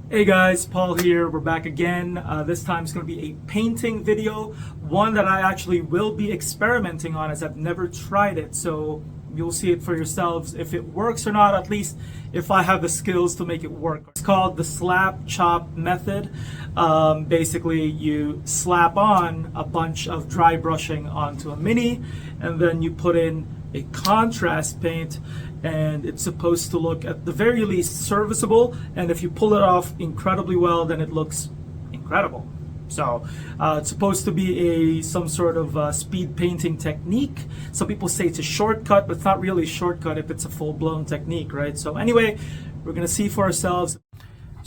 Hey guys, Paul here. We're back again. This time it's going to be a painting video, one that I actually will be experimenting on as I've never tried it. So you'll see it for yourselves if it works or not, at least if I have the skills to make it work. It's called the Slapchop method. Basically, you slap on a bunch of dry brushing onto a mini, and then you put in a contrast paint, and it's supposed to look at the very least serviceable, and if you pull it off incredibly well, then it looks incredible. So it's supposed to be some sort of speed painting technique. Some people say it's a shortcut, but it's not really a shortcut if it's a full-blown technique, right? So anyway, we're gonna see for ourselves.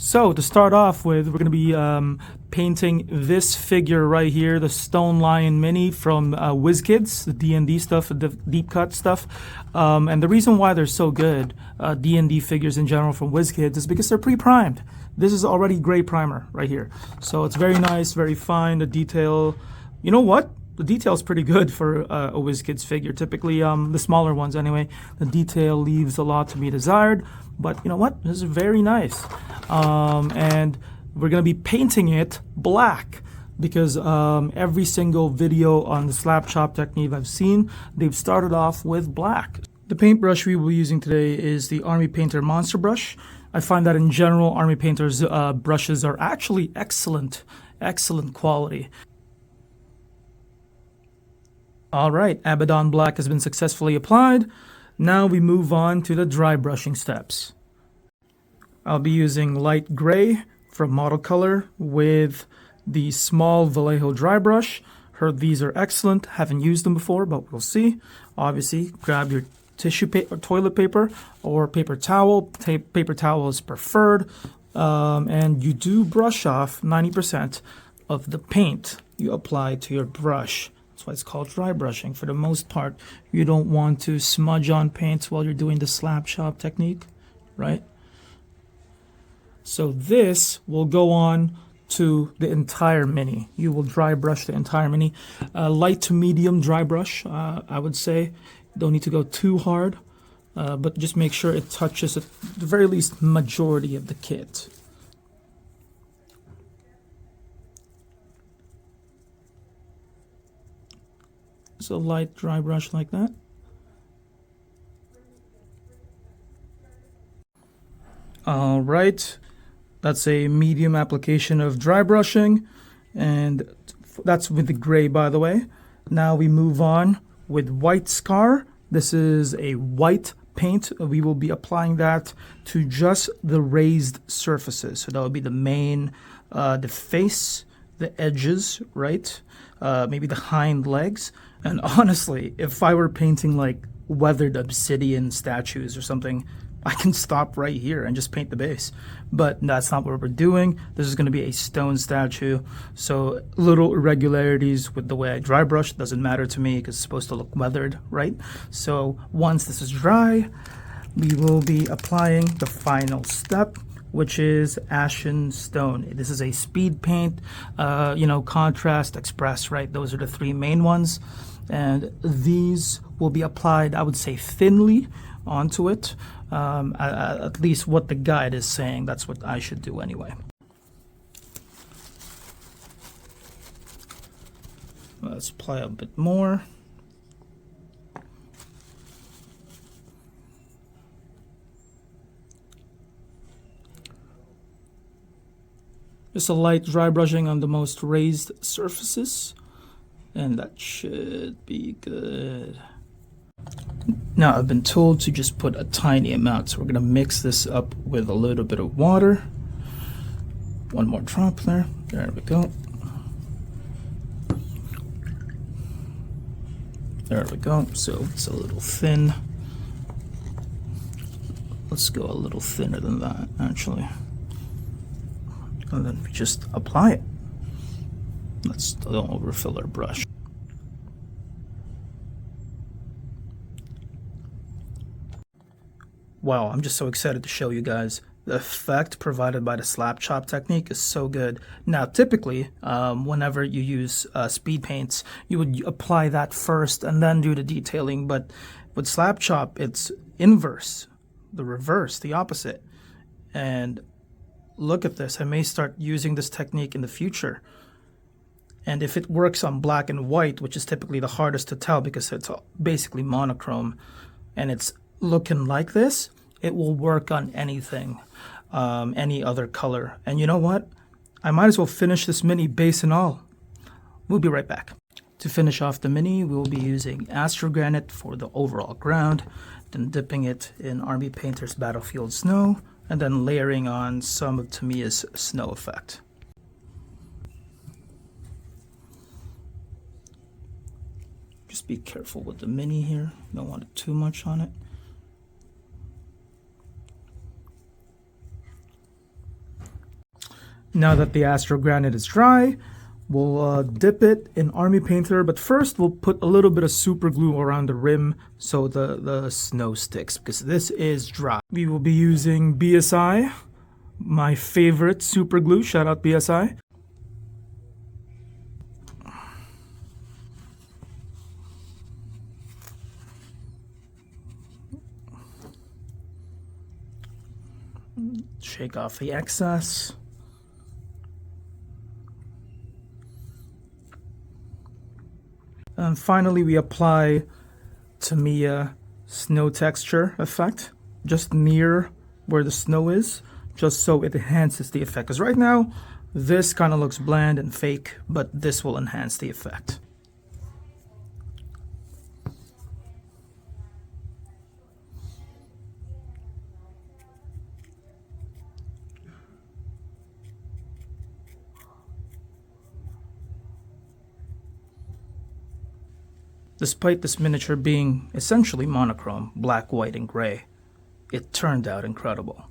So to start off with, we're going to be painting this figure right here, the Stone Lion Mini from WizKids, the D&D stuff, the deep cut stuff. And the reason why they're so good, D&D figures in general from WizKids, is because they're pre-primed. This is already gray primer right here. So it's very nice, very fine. The detail, you know what? The detail is pretty good for a WizKids figure. Typically, the smaller ones anyway, the detail leaves a lot to be desired. But you know what? This is very nice. And we're going to be painting it black because every single video on the Slapchop technique I've seen, they've started off with black. The paintbrush we will be using today is the Army Painter Monster Brush. I find that in general, Army Painter's brushes are actually excellent quality. All right, Abaddon Black has been successfully applied. Now we move on to the dry brushing steps. I'll be using light gray from Model Color with the small Vallejo dry brush. Heard these are excellent. Haven't used them before, but we'll see. Obviously, grab your tissue paper, toilet paper, or paper towel. Paper towel is preferred. And you do brush off 90% of the paint you apply to your brush. That's why it's called dry brushing. For the most part, you don't want to smudge on paints while you're doing the Slapchop technique, right? So this will go on to the entire mini. You will dry brush the entire mini. Light to medium dry brush, I would say. Don't need to go too hard, but just make sure it touches at the very least majority of the kit. So light dry brush like that. All right, that's a medium application of dry brushing, and that's with the gray, by the way. Now we move on with white scar. This is a white paint. We will be applying that to just the raised surfaces. So that would be the main, the face, the edges, right? Maybe the hind legs. And honestly, if I were painting like weathered obsidian statues or something, I can stop right here and just paint the base. But that's not what we're doing. This is going to be a stone statue. So little irregularities with the way I dry brush doesn't matter to me because it's supposed to look weathered, right? So once this is dry, we will be applying the final step, which is Ashen Stone. This is a speed paint, Contrast, Express, right? Those are the three main ones. And these will be applied, I would say, thinly onto it. At least what the guide is saying, that's what I should do anyway. Let's apply a bit more. Just a light dry brushing on the most raised surfaces, and that should be good. Now I've been told to just put a tiny amount, so we're going to mix this up with a little bit of water. One more drop there. There we go. There we go. So it's a little thin. Let's go a little thinner than that, actually. And then we just apply it. Let's don't overfill our brush. Wow, I'm just so excited to show you guys. The effect provided by the Slapchop technique is so good. Now, typically, whenever you use speed paints, you would apply that first and then do the detailing. But with Slapchop, it's inverse, the reverse, the opposite. And look at this. I may start using this technique in the future. And if it works on black and white, which is typically the hardest to tell because it's basically monochrome, and it's looking like this, it will work on anything, any other color. And you know what? I might as well finish this mini base and all. We'll be right back. To finish off the mini, we'll be using Astrogranite for the overall ground, then dipping it in Army Painter's Battlefield Snow, and then layering on some of Tamiya's snow effect. Just be careful with the mini here. Don't want too much on it. Now that the Astrogranite is dry, we'll dip it in Army Painter, but first we'll put a little bit of super glue around the rim so the snow sticks, because this is dry. We will be using BSI, my favorite super glue. Shout out BSI. Shake off the excess. And finally, we apply Tamiya snow texture effect just near where the snow is, just so it enhances the effect. Because right now, this kind of looks bland and fake, but this will enhance the effect. Despite this miniature being essentially monochrome, black, white, and gray, it turned out incredible.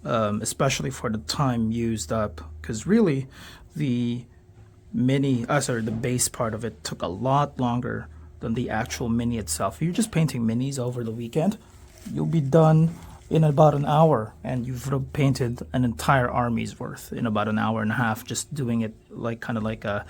Especially for the time used up, because really the the base part of it took a lot longer than the actual mini itself. If you're just painting minis over the weekend, you'll be done in about an hour, and you've painted an entire army's worth in about an hour and a half, just doing it like kind of like a,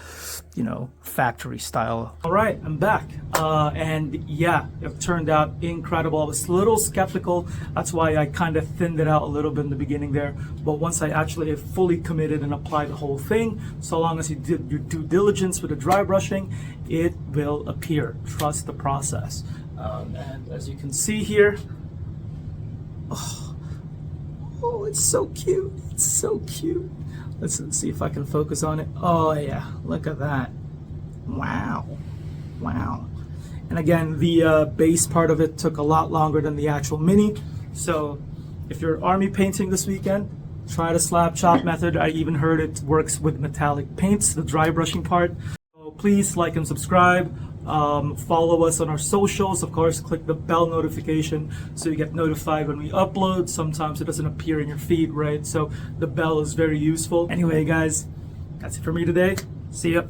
you know, factory style. All right, I'm back, and yeah, it turned out incredible. I was a little skeptical. That's why I kind of thinned it out a little bit in the beginning there. But once I actually fully committed and applied the whole thing, so long as you did your due diligence with the dry brushing, it will appear. Trust the process. And as you can see here, oh, it's so cute. It's so cute. Let's see if I can focus on it. Oh yeah, look at that. Wow. Wow. And again, the base part of it took a lot longer than the actual mini. So if you're army painting this weekend, try the Slapchop method. I even heard it works with metallic paints, the dry brushing part. So please like and subscribe. Follow us on our socials. Of course, click the bell notification so you get notified when we upload. Sometimes it doesn't appear in your feed, right? So the bell is very useful. Anyway, guys, that's it for me today. See ya.